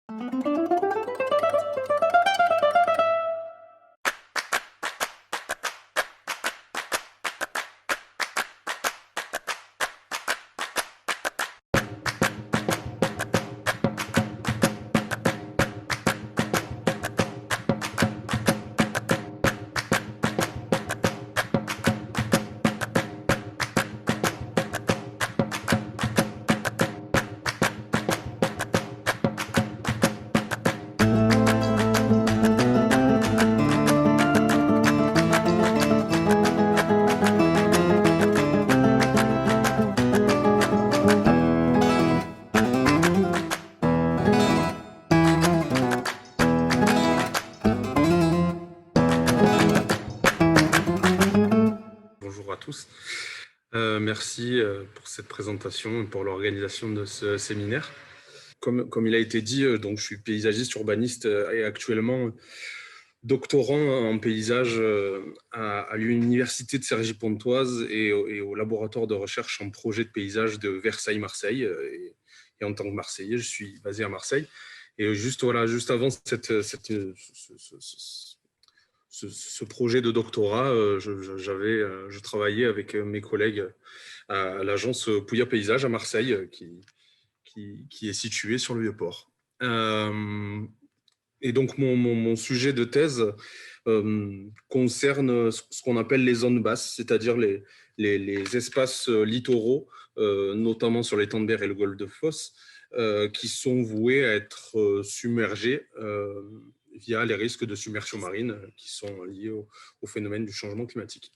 Bonjour à tous. Merci pour cette présentation et pour l'organisation de ce séminaire. Comme il a été dit, donc je suis paysagiste urbaniste et actuellement doctorant en paysage à l'université de Cergy-Pontoise et au laboratoire de recherche en projet de paysage de Versailles-Marseille. Et en tant que Marseillais, je suis basé à Marseille. Et juste avant ce projet de doctorat, je travaillais avec mes collègues à l'agence Pouillat Paysage à Marseille, qui est située sur le Vieux-Port. Et donc, mon sujet de thèse concerne ce qu'on appelle les zones basses, c'est-à-dire les espaces littoraux, notamment sur l'étang de Berre et le golfe de Fos, qui sont voués à être submergés via les risques de submersion marine qui sont liés au phénomène du changement climatique.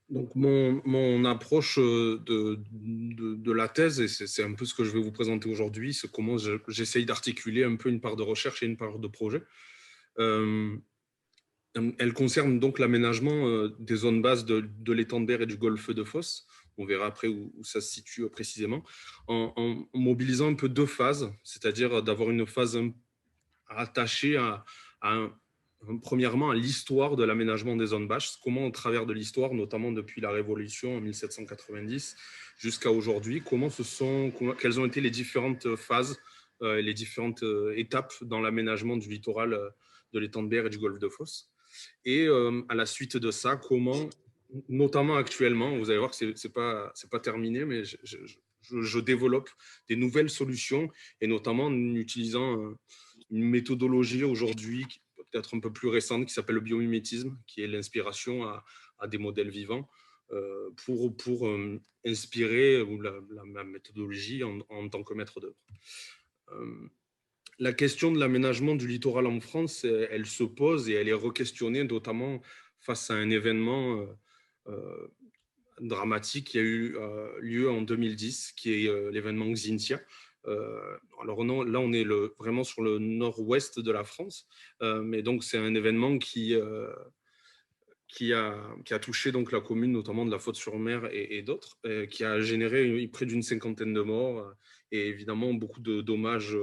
Donc, mon approche de la thèse, et c'est un peu ce que je vais vous présenter aujourd'hui, c'est comment j'essaye d'articuler un peu une part de recherche et une part de projet. Elle concerne donc l'aménagement des zones basses de l'étang de Berre et du golfe de Fos. On verra après où ça se situe précisément, en mobilisant un peu deux phases, c'est-à-dire d'avoir une phase attachée premièrement à l'histoire de l'aménagement des zones basses, comment au travers de l'histoire, notamment depuis la Révolution en 1790 jusqu'à aujourd'hui, quelles ont été les différentes phases, les différentes étapes dans l'aménagement du littoral de l'étang de Berre et du golfe de Fos. Et à la suite de ça, comment, notamment actuellement, vous allez voir que c'est pas terminé, mais je développe des nouvelles solutions, et notamment en utilisant une méthodologie aujourd'hui peut-être un peu plus récente qui s'appelle le biomimétisme, qui est l'inspiration à des modèles vivants pour inspirer ma méthodologie en tant que maître d'œuvre. La question de l'aménagement du littoral en France, elle se pose et elle est requestionnée, notamment face à un événement dramatique qui a eu lieu en 2010, qui est l'événement Xintia. Alors non, là, on est vraiment sur le nord-ouest de la France, mais donc c'est un événement qui a touché donc la commune, notamment de la Faute-sur-Mer et d'autres, qui a généré près d'une cinquantaine de morts et évidemment beaucoup de dommages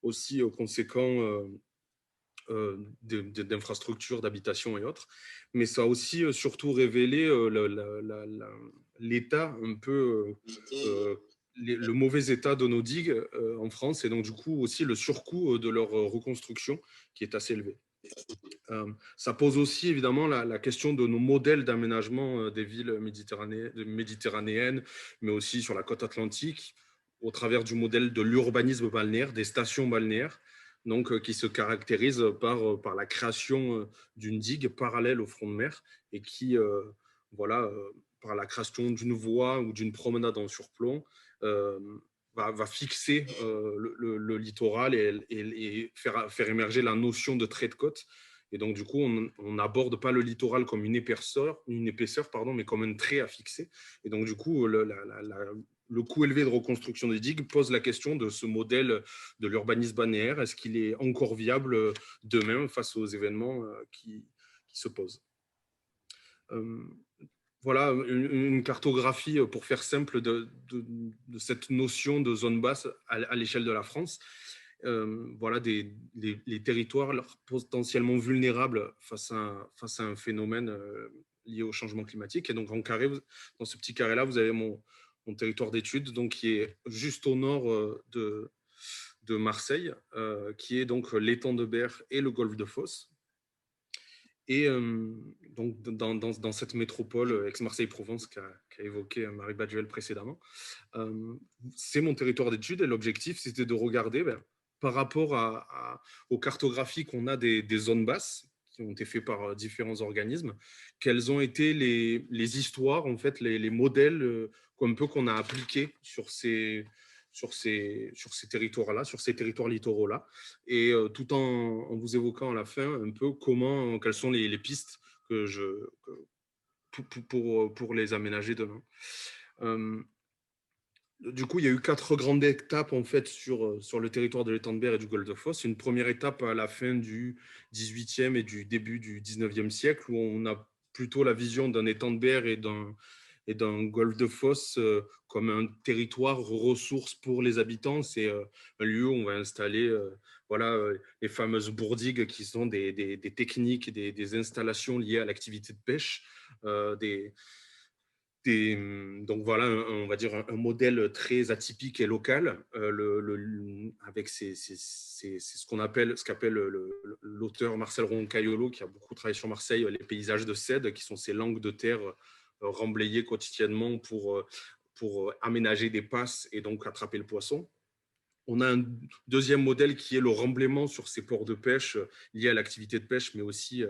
aussi conséquents d'infrastructures, d'habitation et autres. Mais ça a aussi surtout révélé l'état un peu, le mauvais état de nos digues en France, et donc du coup aussi le surcoût de leur reconstruction qui est assez élevé. Ça pose aussi évidemment la question de nos modèles d'aménagement des villes méditerranéennes, mais aussi sur la côte atlantique, au travers du modèle de l'urbanisme balnéaire, des stations balnéaires, donc qui se caractérise par la création d'une digue parallèle au front de mer et qui, par la création d'une voie ou d'une promenade en surplomb, va fixer le littoral et faire émerger la notion de trait de côte. Et donc, du coup, on n'aborde pas le littoral comme une épaisseur, mais comme un trait à fixer. Et donc, du coup, le coût élevé de reconstruction des digues pose la question de ce modèle de l'urbanisme balnéaire. Est-ce qu'il est encore viable demain face aux événements qui se posent? Voilà une cartographie, pour faire simple, de cette notion de zone basse à l'échelle de la France. Voilà les territoires potentiellement vulnérables face à un phénomène lié au changement climatique. Et donc, dans ce petit carré-là, vous avez mon territoire d'études, donc qui est juste au nord de Marseille, qui est donc l'étang de Berre et le golfe de Fos. Et donc, dans cette métropole Aix-Marseille-Provence qu'a évoqué Marie Baduel précédemment, c'est mon territoire d'étude et l'objectif, c'était de regarder par rapport aux cartographies qu'on a des zones basses qui ont été faites par différents organismes, quelles ont été les histoires, en fait, les modèles qu'on a appliqués sur ces territoires-là, sur ces territoires littoraux-là, et tout en vous évoquant à la fin un peu quelles sont les pistes pour les aménager demain. Du coup, il y a eu 4 grandes étapes en fait sur le territoire de l'étang de Berre et du golfe de Fos. Une première étape à la fin du 18e et du début du 19e siècle, où on a plutôt la vision d'un étang de Berre et d'un golfe de Fos comme un territoire ressource pour les habitants. C'est un lieu où on va installer les fameuses bourdigues qui sont des techniques, des installations liées à l'activité de pêche, donc voilà, on va dire un modèle très atypique et local, avec ce qu'appelle l'auteur Marcel Roncaiolo, qui a beaucoup travaillé sur Marseille, les paysages de cèdre, qui sont ces langues de terre remblayées quotidiennement pour aménager des passes et donc attraper le poisson. On a un deuxième modèle qui est le remblaiement sur ces ports de pêche liés à l'activité de pêche, mais aussi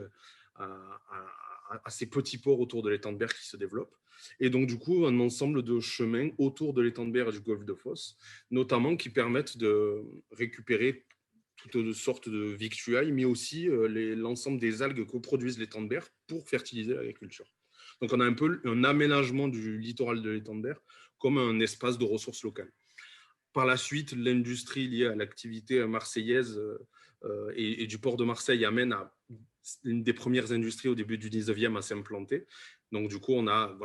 à ces petits ports autour de l'étang de Berre qui se développent. Et donc, du coup, un ensemble de chemins autour de l'étang de Berre et du golfe de Fos, notamment qui permettent de récupérer toutes sortes de victuailles, mais aussi l'ensemble des algues que produisent l'étang de Berre pour fertiliser l'agriculture. Donc, on a un peu un aménagement du littoral de l'étang de Berre comme un espace de ressources locales. Par la suite, l'industrie liée à l'activité marseillaise et du port de Marseille amène à une des premières industries au début du 19e à s'implanter. Donc, du coup, on a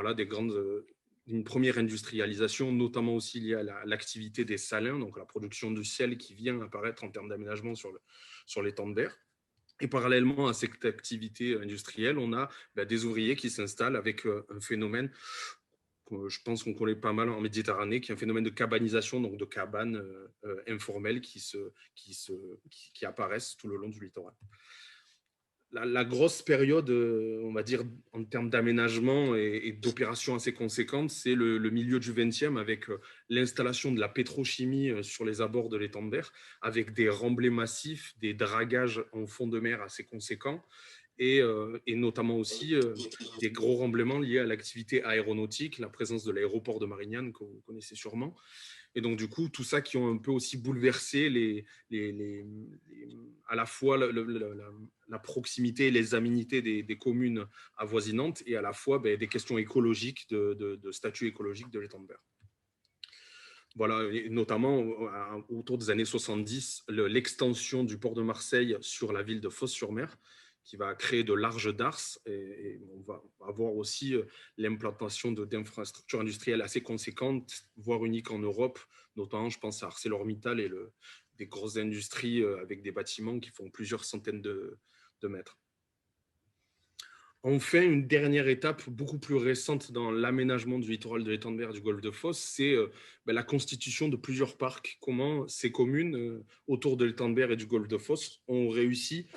une première industrialisation, notamment aussi liée à l'activité des salins, donc la production du sel qui vient apparaître en termes d'aménagement sur l'étang de Berre. Et parallèlement à cette activité industrielle, on a des ouvriers qui s'installent avec un phénomène je pense qu'on connaît pas mal en Méditerranée, qui est un phénomène de cabanisation, donc de cabanes informelles qui apparaissent tout le long du littoral. La grosse période, on va dire, en termes d'aménagement et d'opérations assez conséquentes, c'est le milieu du XXe, avec l'installation de la pétrochimie sur les abords de l'étang de Berre, avec des remblais massifs, des dragages en fond de mer assez conséquents, et notamment aussi des gros remblaiements liés à l'activité aéronautique, la présence de l'aéroport de Marignane, que vous connaissez sûrement. Et donc, du coup, tout ça qui ont un peu aussi bouleversé à la fois la proximité et les aménités des communes avoisinantes, et à la fois des questions écologiques, de statut écologique de l'étang de Berre. Voilà, et notamment autour des années 70, l'extension du port de Marseille sur la ville de Fos-sur-Mer, qui va créer de larges darses, et on va avoir aussi l'implantation d'infrastructures industrielles assez conséquentes, voire uniques en Europe, notamment je pense à ArcelorMittal et des grosses industries avec des bâtiments qui font plusieurs centaines de mètres. Enfin, une dernière étape beaucoup plus récente dans l'aménagement du littoral de l'étang de Berre du golfe de Fos, c'est la constitution de plusieurs parcs. Comment ces communes autour de l'étang de Berre et du golfe de Fos ont réussi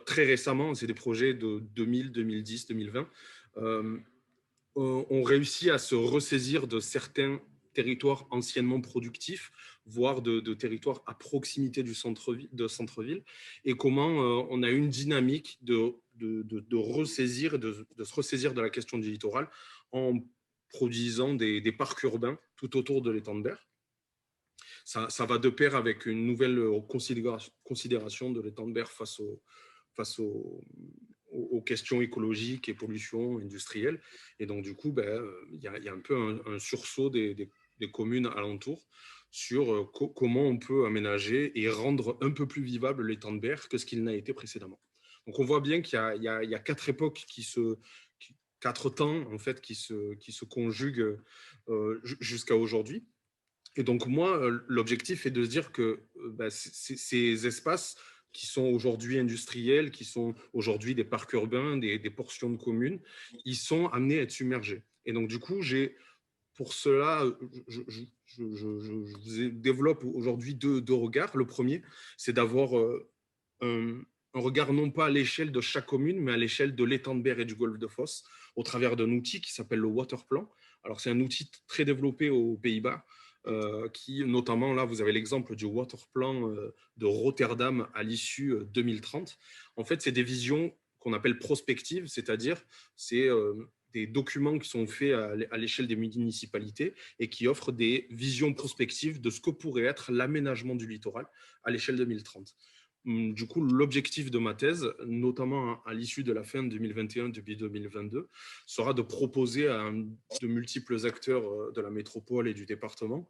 très récemment, c'est des projets de 2000, 2010, 2020, ont réussi à se ressaisir de certains territoires anciennement productifs, voire de territoires à proximité du centre-ville, et comment on a une dynamique de se ressaisir de la question du littoral en produisant des parcs urbains tout autour de l'étang de Berre. Ça va de pair avec une nouvelle considération de l'étang de Berre face aux questions écologiques et pollution industrielle. Et donc, du coup, y a un peu un sursaut des communes alentours sur comment on peut aménager et rendre un peu plus vivable l'étang de Berre que ce qu'il n'a été précédemment. Donc, on voit bien qu'il y a 4 époques 4 temps, en fait, qui se conjuguent jusqu'à aujourd'hui. Et donc, moi, l'objectif est de se dire que ces espaces qui sont aujourd'hui industriels, qui sont aujourd'hui des parcs urbains, des portions de communes, ils sont amenés à être submergés. Et donc, du coup, pour cela, je vous développe aujourd'hui deux regards. Le premier, c'est d'avoir un regard non pas à l'échelle de chaque commune, mais à l'échelle de l'étang de Berre et du golfe de Fos, au travers d'un outil qui s'appelle le Waterplan. Alors, c'est un outil très développé aux Pays-Bas, qui, notamment, là, vous avez l'exemple du Waterplan de Rotterdam à l'issue 2030. En fait, c'est des visions qu'on appelle prospectives, c'est-à-dire c'est des documents qui sont faits à l'échelle des municipalités et qui offrent des visions prospectives de ce que pourrait être l'aménagement du littoral à l'échelle 2030. Du coup, l'objectif de ma thèse, notamment à l'issue de la fin 2021, début 2022, sera de proposer à de multiples acteurs de la métropole et du département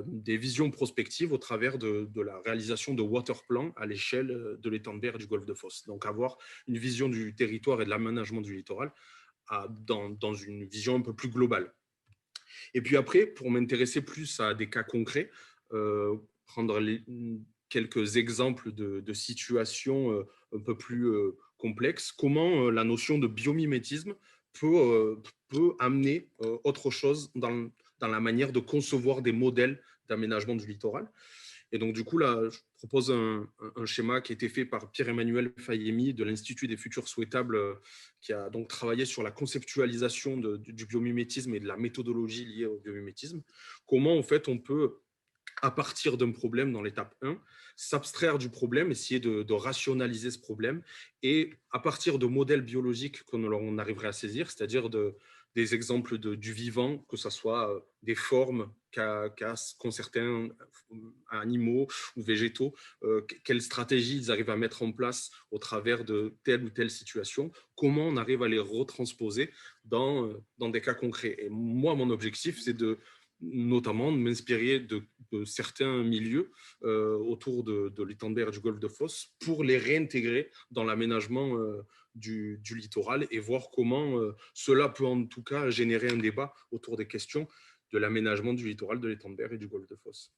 des visions prospectives au travers de la réalisation de waterplans à l'échelle de l'étang de Berre et du golfe de Fos. Donc, avoir une vision du territoire et de l'aménagement du littoral dans une vision un peu plus globale. Et puis après, pour m'intéresser plus à des cas concrets, prendre quelques exemples de situations un peu plus complexes, comment la notion de biomimétisme peut amener autre chose dans la manière de concevoir des modèles d'aménagement du littoral. Et donc, du coup, là, je propose un schéma qui a été fait par Pierre-Emmanuel Fayemi de l'Institut des futurs souhaitables, qui a donc travaillé sur la conceptualisation du biomimétisme et de la méthodologie liée au biomimétisme. Comment, en fait, on peut, à partir d'un problème dans l'étape 1, s'abstraire du problème, essayer de rationaliser ce problème, et à partir de modèles biologiques qu'on arriverait à saisir, c'est-à-dire des exemples du vivant, que ce soit des formes qu'ont certains animaux ou végétaux, quelles stratégies ils arrivent à mettre en place au travers de telle ou telle situation, comment on arrive à les retransposer dans des cas concrets. Et moi, mon objectif, c'est notamment de m'inspirer de certains milieux autour de l'étang de Berre et du golfe de Fos pour les réintégrer dans l'aménagement du littoral et voir comment cela peut en tout cas générer un débat autour des questions de l'aménagement du littoral de l'étang de Berre et du golfe de Fos.